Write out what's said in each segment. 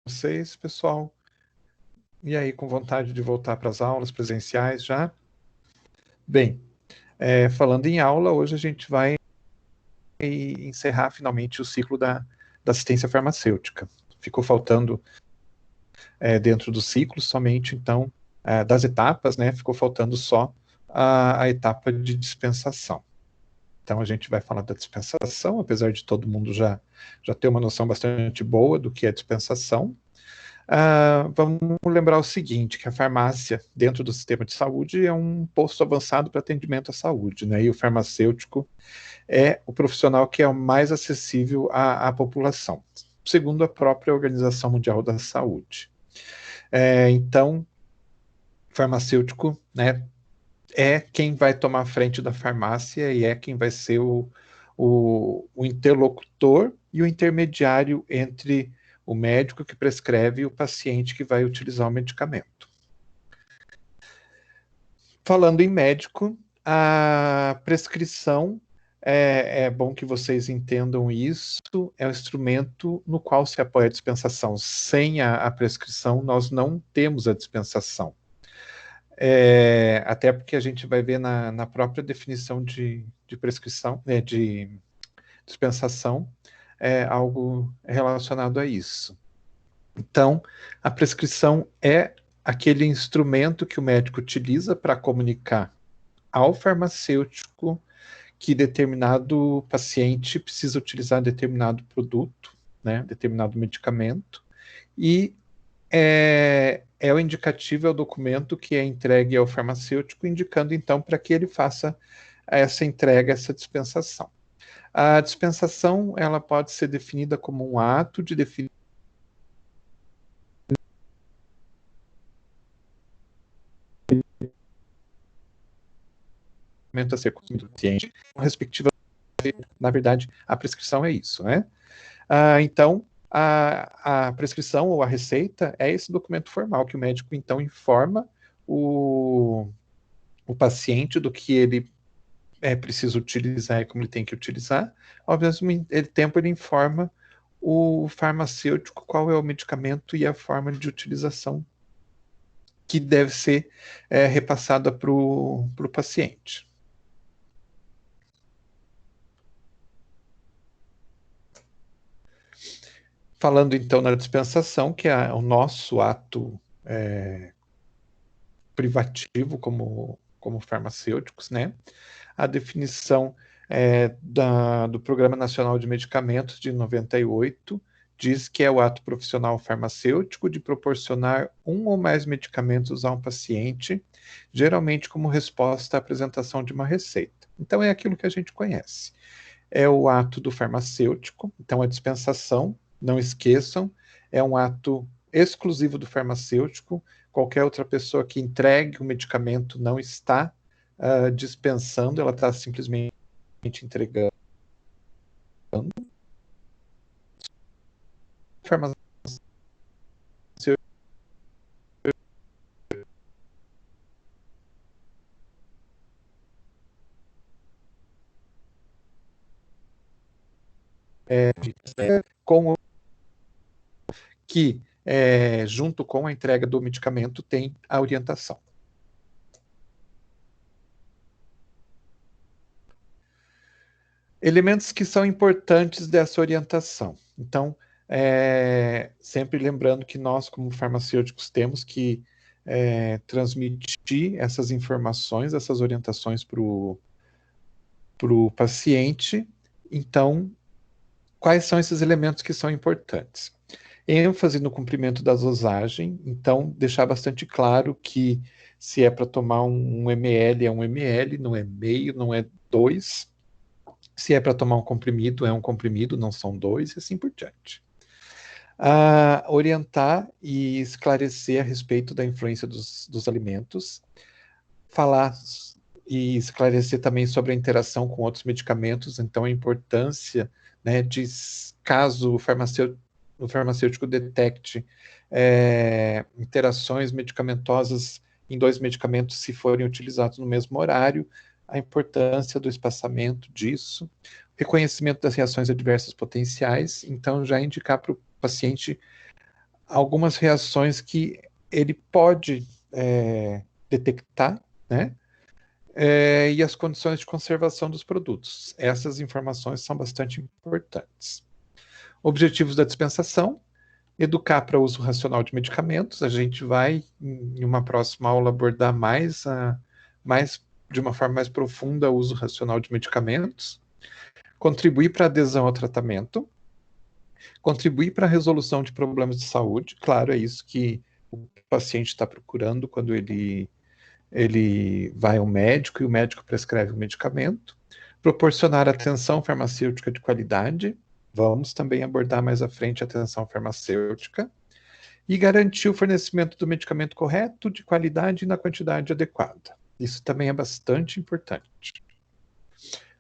vocês, pessoal? E aí, com vontade de voltar para as aulas presenciais já? Bem, falando em aula, hoje a gente vai encerrar finalmente o ciclo da assistência farmacêutica. Ficou faltando, dentro do ciclo, somente, então, das etapas, né? Ficou faltando só a etapa de dispensação. Então, a gente vai falar da dispensação, apesar de todo mundo já ter uma noção bastante boa do que é dispensação. Vamos lembrar o seguinte, que a farmácia, dentro do sistema de saúde, é um posto avançado para atendimento à saúde, né? E o farmacêutico é o profissional que é o mais acessível à população, segundo a própria Organização Mundial da Saúde. Então, farmacêutico, né, é quem vai tomar a frente da farmácia e é quem vai ser o interlocutor e o intermediário entre o médico que prescreve e o paciente que vai utilizar o medicamento. Falando em médico, a prescrição, é bom que vocês entendam isso, é um instrumento no qual se apoia a dispensação. Sem a prescrição, nós não temos a dispensação. Até porque a gente vai ver na própria definição de prescrição, de dispensação, algo relacionado a isso. Então, a prescrição é aquele instrumento que o médico utiliza para comunicar ao farmacêutico que determinado paciente precisa utilizar determinado produto, né, determinado medicamento, e é o indicativo, é o documento que é entregue ao farmacêutico, indicando então para que ele faça essa entrega, essa dispensação. A dispensação, ela pode ser definida como um ato de definição a ser consumido do paciente, respectiva, na verdade, a prescrição é isso, né? Então, a prescrição ou a receita é esse documento formal que o médico, então, informa o paciente do que ele precisa utilizar e como ele tem que utilizar. Ao mesmo tempo, ele informa o farmacêutico qual é o medicamento e a forma de utilização que deve ser repassada para o paciente. Falando então na dispensação, que é o nosso ato privativo como farmacêuticos, né? A definição do Programa Nacional de Medicamentos de 98 diz que é o ato profissional farmacêutico de proporcionar um ou mais medicamentos a um paciente, geralmente como resposta à apresentação de uma receita. Então é aquilo que a gente conhece. É o ato do farmacêutico, então a dispensação, não esqueçam, é um ato exclusivo do farmacêutico. Qualquer outra pessoa que entregue o medicamento não está dispensando, ela está simplesmente entregando. Farmacêutico com o que, junto com a entrega do medicamento, tem a orientação. Elementos que são importantes dessa orientação. Então, sempre lembrando que nós, como farmacêuticos, temos que transmitir essas informações, essas orientações para o paciente. Então, quais são esses elementos que são importantes? ênfase no cumprimento da dosagem, então deixar bastante claro que se é para tomar um ml, é um ml, não é meio, não é 2. Se é para tomar um comprimido, é um comprimido, não são 2, e assim por diante. Orientar e esclarecer a respeito da influência dos alimentos, falar e esclarecer também sobre a interação com outros medicamentos, então a importância, né, de caso o farmacêutico detecte interações medicamentosas em dois medicamentos se forem utilizados no mesmo horário, a importância do espaçamento disso, reconhecimento das reações adversas potenciais, então já indicar para o paciente algumas reações que ele pode detectar, né? E as condições de conservação dos produtos. Essas informações são bastante importantes. Objetivos da dispensação: educar para o uso racional de medicamentos. A gente vai, em uma próxima aula, abordar de uma forma mais profunda, o uso racional de medicamentos. Contribuir para a adesão ao tratamento. Contribuir para a resolução de problemas de saúde. Claro, é isso que o paciente está procurando quando ele vai ao médico e o médico prescreve o medicamento. Proporcionar atenção farmacêutica de qualidade. Vamos também abordar mais à frente a atenção farmacêutica. E garantir o fornecimento do medicamento correto, de qualidade e na quantidade adequada. Isso também é bastante importante.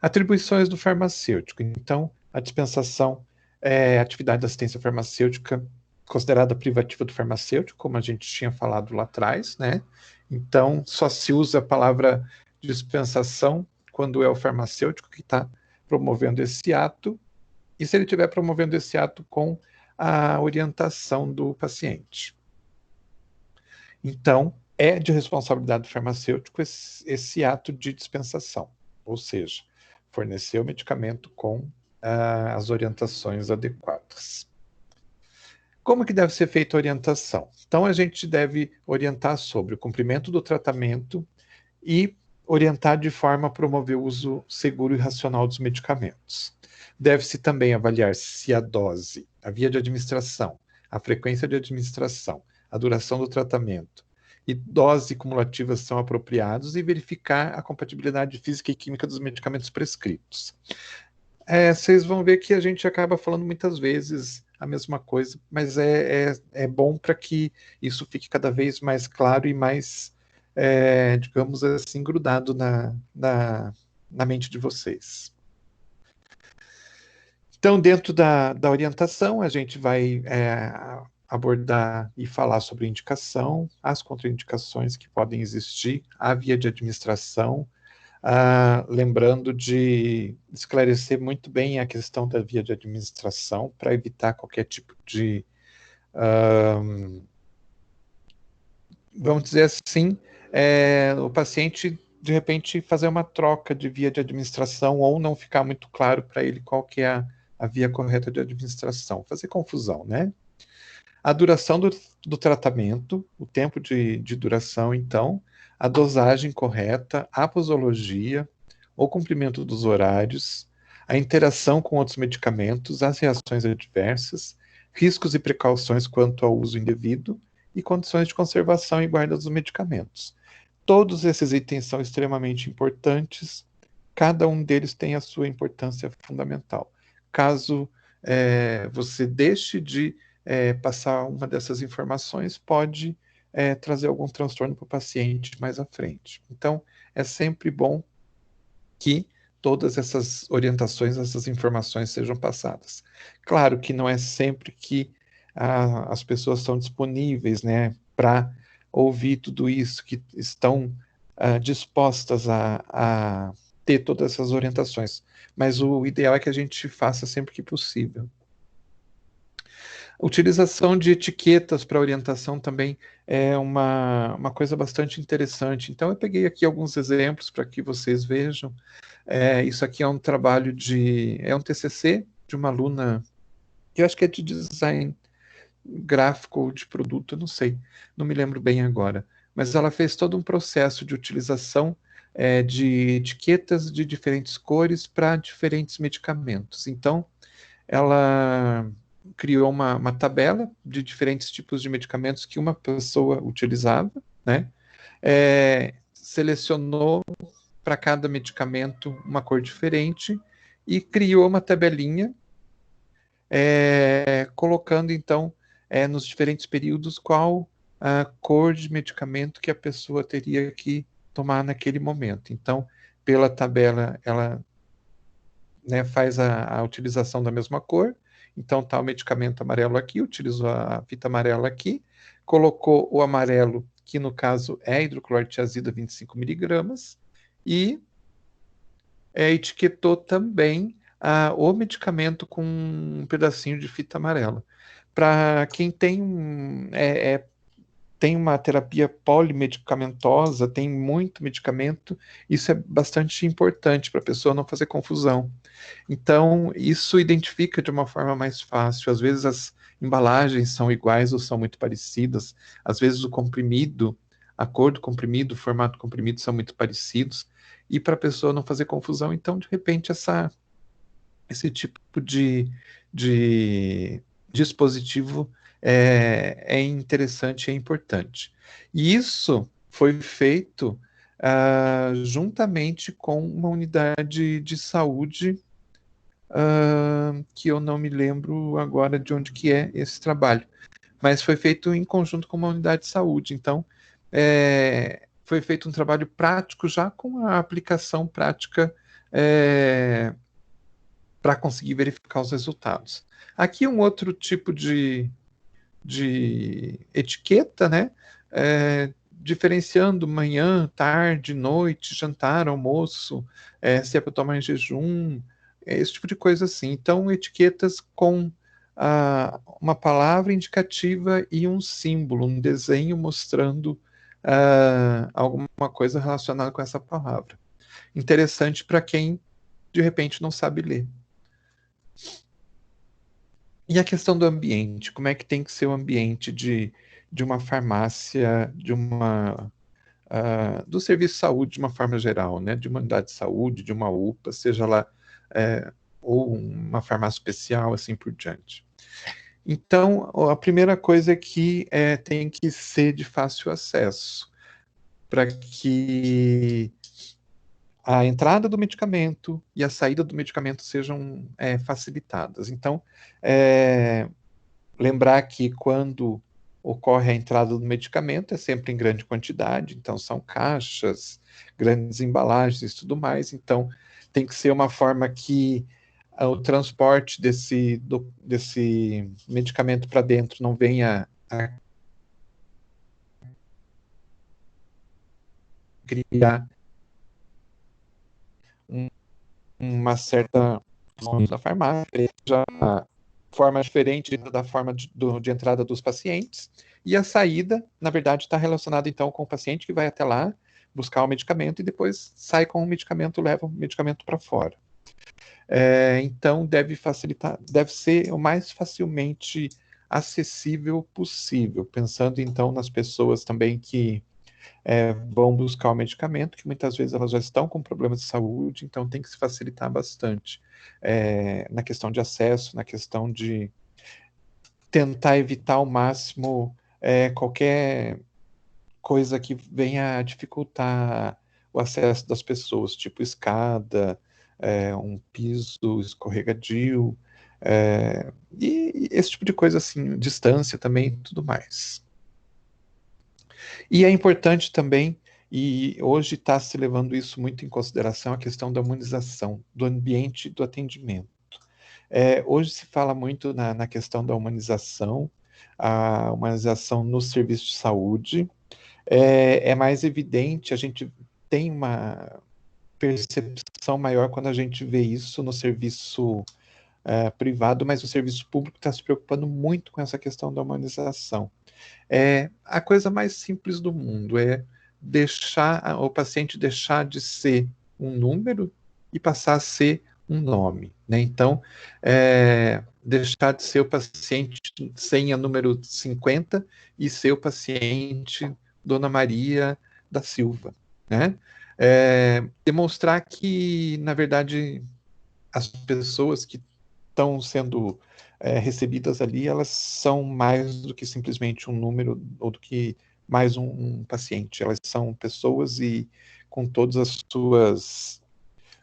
Atribuições do farmacêutico. Então, a dispensação é atividade de assistência farmacêutica considerada privativa do farmacêutico, como a gente tinha falado lá atrás, né? Então, só se usa a palavra dispensação quando é o farmacêutico que está promovendo esse ato, e se ele estiver promovendo esse ato com a orientação do paciente. Então, é de responsabilidade do farmacêutico esse ato de dispensação, ou seja, fornecer o medicamento com as orientações adequadas. Como que deve ser feita a orientação? Então, a gente deve orientar sobre o cumprimento do tratamento e orientar de forma a promover o uso seguro e racional dos medicamentos. Deve-se também avaliar se a dose, a via de administração, a frequência de administração, a duração do tratamento e doses cumulativas são apropriados e verificar a compatibilidade física e química dos medicamentos prescritos. Vocês vão ver que a gente acaba falando muitas vezes a mesma coisa, mas é bom para que isso fique cada vez mais claro e mais, digamos assim, grudado na mente de vocês. Então, dentro da orientação, a gente vai abordar e falar sobre indicação, as contraindicações que podem existir, a via de administração, lembrando de esclarecer muito bem a questão da via de administração para evitar qualquer tipo de, vamos dizer assim, o paciente, de repente, fazer uma troca de via de administração ou não ficar muito claro para ele qual que é a via correta de administração, fazer confusão, né? A duração do tratamento, o tempo de duração, então, a dosagem correta, a posologia, o cumprimento dos horários, a interação com outros medicamentos, as reações adversas, riscos e precauções quanto ao uso indevido e condições de conservação e guarda dos medicamentos. Todos esses itens são extremamente importantes, cada um deles tem a sua importância fundamental. Caso você deixe de passar uma dessas informações, pode trazer algum transtorno para o paciente mais à frente. Então, é sempre bom que todas essas orientações, essas informações sejam passadas. Claro que não é sempre que as pessoas estão disponíveis, né, para ouvir tudo isso, que estão dispostas a ter todas essas orientações, mas o ideal é que a gente faça sempre que possível. Utilização de etiquetas para orientação também é uma coisa bastante interessante. Então, eu peguei aqui alguns exemplos para que vocês vejam. Isso aqui é um trabalho é um TCC de uma aluna, que eu acho que é de design gráfico ou de produto, eu não sei, não me lembro bem agora. Mas ela fez todo um processo de utilização de etiquetas de diferentes cores para diferentes medicamentos. Então, ela criou uma tabela de diferentes tipos de medicamentos que uma pessoa utilizava, né? Selecionou para cada medicamento uma cor diferente e criou uma tabelinha colocando, então, nos diferentes períodos qual a cor de medicamento que a pessoa teria que tomar naquele momento. Então, pela tabela, ela faz a utilização da mesma cor. Então, está o medicamento amarelo aqui, utilizou a fita amarela aqui, colocou o amarelo, que no caso é hidroclorotiazida 25 miligramas, e etiquetou também o medicamento com um pedacinho de fita amarela. Para quem tem uma terapia polimedicamentosa, tem muito medicamento, isso é bastante importante para a pessoa não fazer confusão. Então, isso identifica de uma forma mais fácil. Às vezes as embalagens são iguais ou são muito parecidas, às vezes o comprimido, a cor do comprimido, o formato do comprimido são muito parecidos, e para a pessoa não fazer confusão, então, de repente, esse tipo de dispositivo é interessante e é importante. E isso foi feito juntamente com uma unidade de saúde que eu não me lembro agora de onde que é esse trabalho, mas foi feito em conjunto com uma unidade de saúde. Então, foi feito um trabalho prático já com a aplicação prática para conseguir verificar os resultados. Aqui um outro tipo de etiqueta, né? Diferenciando manhã, tarde, noite, jantar, almoço, se é para tomar em jejum, esse tipo de coisa assim. Então, etiquetas com uma palavra indicativa e um símbolo, um desenho mostrando alguma coisa relacionada com essa palavra. Interessante para quem, de repente, não sabe ler. E a questão do ambiente, como é que tem que ser o ambiente de uma farmácia, do serviço de saúde de uma forma geral, né? De uma unidade de saúde, de uma UPA, seja lá, ou uma farmácia especial, assim por diante. Então, a primeira coisa é que tem que ser de fácil acesso, para que a entrada do medicamento e a saída do medicamento sejam facilitadas. Então, lembrar que quando ocorre a entrada do medicamento é sempre em grande quantidade, então são caixas, grandes embalagens e tudo mais, então tem que ser uma forma que o transporte desse medicamento para dentro não venha a criar uma certa da farmácia, já forma diferente da forma de entrada dos pacientes, e a saída, na verdade, está relacionada então com o paciente que vai até lá buscar o medicamento e depois sai com o medicamento, leva o medicamento para fora. Então deve facilitar, deve ser o mais facilmente acessível possível, pensando então nas pessoas também que vão buscar o medicamento, que muitas vezes elas já estão com problemas de saúde, então tem que se facilitar bastante na questão de acesso, na questão de tentar evitar ao máximo qualquer coisa que venha a dificultar o acesso das pessoas, tipo escada, um piso escorregadio, e esse tipo de coisa assim, distância também, tudo mais. E é importante também, e hoje está se levando isso muito em consideração, a questão da humanização, do ambiente do atendimento. Hoje se fala muito na questão da humanização, a humanização no serviço de saúde. É mais evidente, a gente tem uma percepção maior quando a gente vê isso no serviço privado, mas o serviço público está se preocupando muito com essa questão da humanização. A coisa mais simples do mundo é deixar o paciente deixar de ser um número e passar a ser um nome, né? Então, deixar de ser o paciente senha número 50 e ser o paciente Dona Maria da Silva, né? Demonstrar que, na verdade, as pessoas que estão sendo recebidas ali, elas são mais do que simplesmente um número ou do que mais um paciente. Elas são pessoas e com todas as suas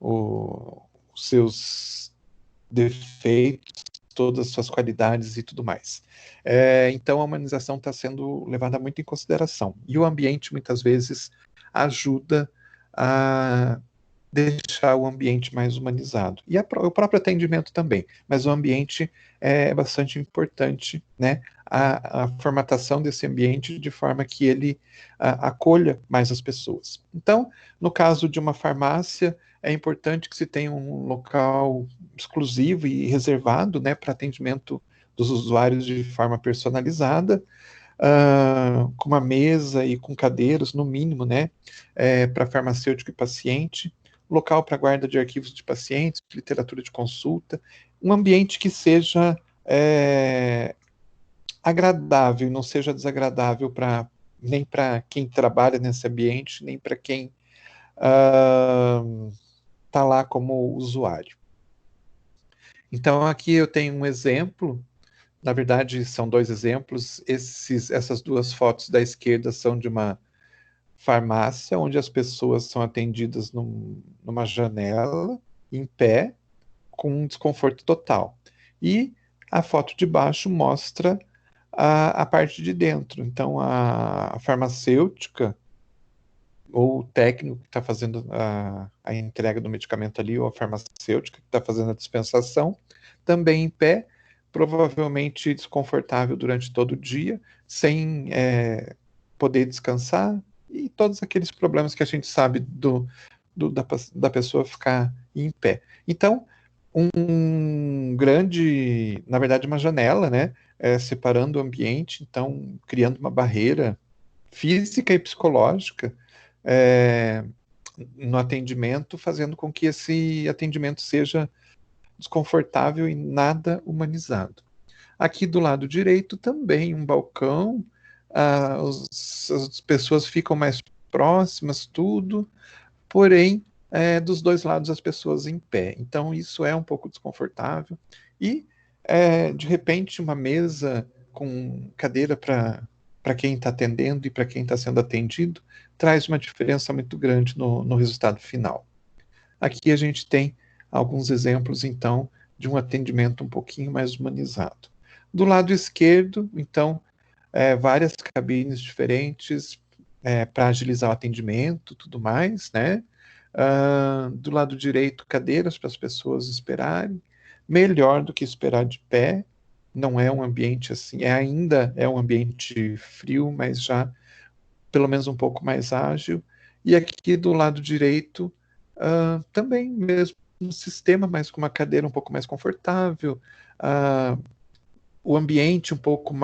os seus defeitos, todas as suas qualidades e tudo mais. Então a humanização está sendo levada muito em consideração. E o ambiente muitas vezes ajuda a deixar o ambiente mais humanizado. E o próprio atendimento também, mas o ambiente é bastante importante, né? A formatação desse ambiente de forma que ele acolha mais as pessoas. Então, no caso de uma farmácia, é importante que se tenha um local exclusivo e reservado, né, para atendimento dos usuários de forma personalizada, com uma mesa e com cadeiras, no mínimo, né, para farmacêutico e paciente, local para guarda de arquivos de pacientes, literatura de consulta, um ambiente que seja agradável, não seja desagradável nem para quem trabalha nesse ambiente, nem para quem está lá como usuário. Então, aqui eu tenho um exemplo, na verdade, são dois exemplos. Essas duas fotos da esquerda são de uma farmácia, onde as pessoas são atendidas numa janela, em pé, com um desconforto total. E a foto de baixo mostra a parte de dentro. Então, a farmacêutica ou o técnico que está fazendo a entrega do medicamento ali, ou a farmacêutica que está fazendo a dispensação, também em pé, provavelmente desconfortável durante todo o dia, sem poder descansar, e todos aqueles problemas que a gente sabe da pessoa ficar em pé. Então, na verdade, uma janela, né, separando o ambiente, então, criando uma barreira física e psicológica é, no atendimento, fazendo com que esse atendimento seja desconfortável e nada humanizado. Aqui do lado direito também um balcão, as pessoas ficam mais próximas, tudo, porém, dos dois lados as pessoas em pé. Então isso é um pouco desconfortável. E, de repente, uma mesa com cadeira para quem está atendendo e para quem está sendo atendido traz uma diferença muito grande no resultado final. Aqui a gente tem alguns exemplos, então, de um atendimento um pouquinho mais humanizado. Do lado esquerdo, então, várias cabines diferentes para agilizar o atendimento, tudo mais, né? Do lado direito, cadeiras para as pessoas esperarem, melhor do que esperar de pé. Não é um ambiente assim, ainda é um ambiente frio, mas já pelo menos um pouco mais ágil. E aqui do lado direito, também mesmo sistema, mas com uma cadeira um pouco mais confortável, o ambiente um pouco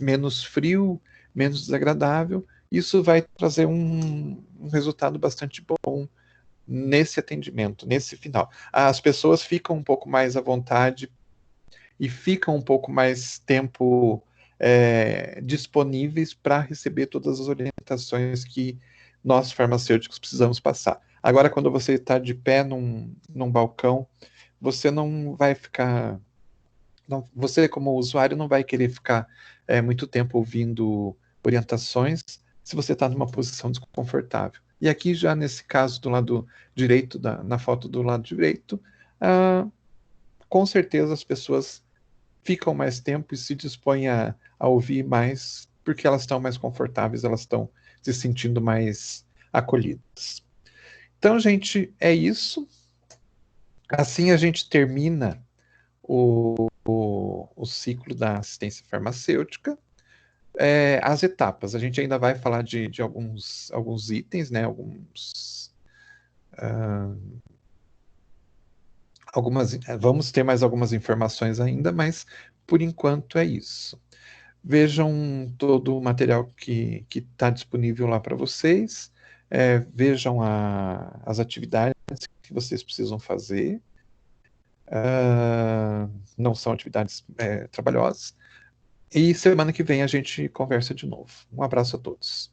menos frio, menos desagradável. Isso vai trazer um resultado bastante bom nesse atendimento, nesse final. As pessoas ficam um pouco mais à vontade e ficam um pouco mais tempo disponíveis para receber todas as orientações que nós farmacêuticos precisamos passar. Agora, quando você está de pé num balcão, você não vai ficar. Não, você, como usuário, não vai querer ficar muito tempo ouvindo orientações se você está numa posição desconfortável. E aqui, já nesse caso do lado direito, na foto do lado direito, com certeza as pessoas ficam mais tempo e se dispõem a ouvir mais, porque elas estão mais confortáveis, elas estão se sentindo mais acolhidas. Então, gente, é isso. Assim a gente termina o ciclo da assistência farmacêutica. As etapas, a gente ainda vai falar de alguns itens, né? Vamos ter mais algumas informações ainda, mas por enquanto é isso. Vejam todo o material que está disponível lá para vocês, vejam as atividades que vocês precisam fazer. Não são atividades trabalhosas. E semana que vem a gente conversa de novo. Um abraço a todos.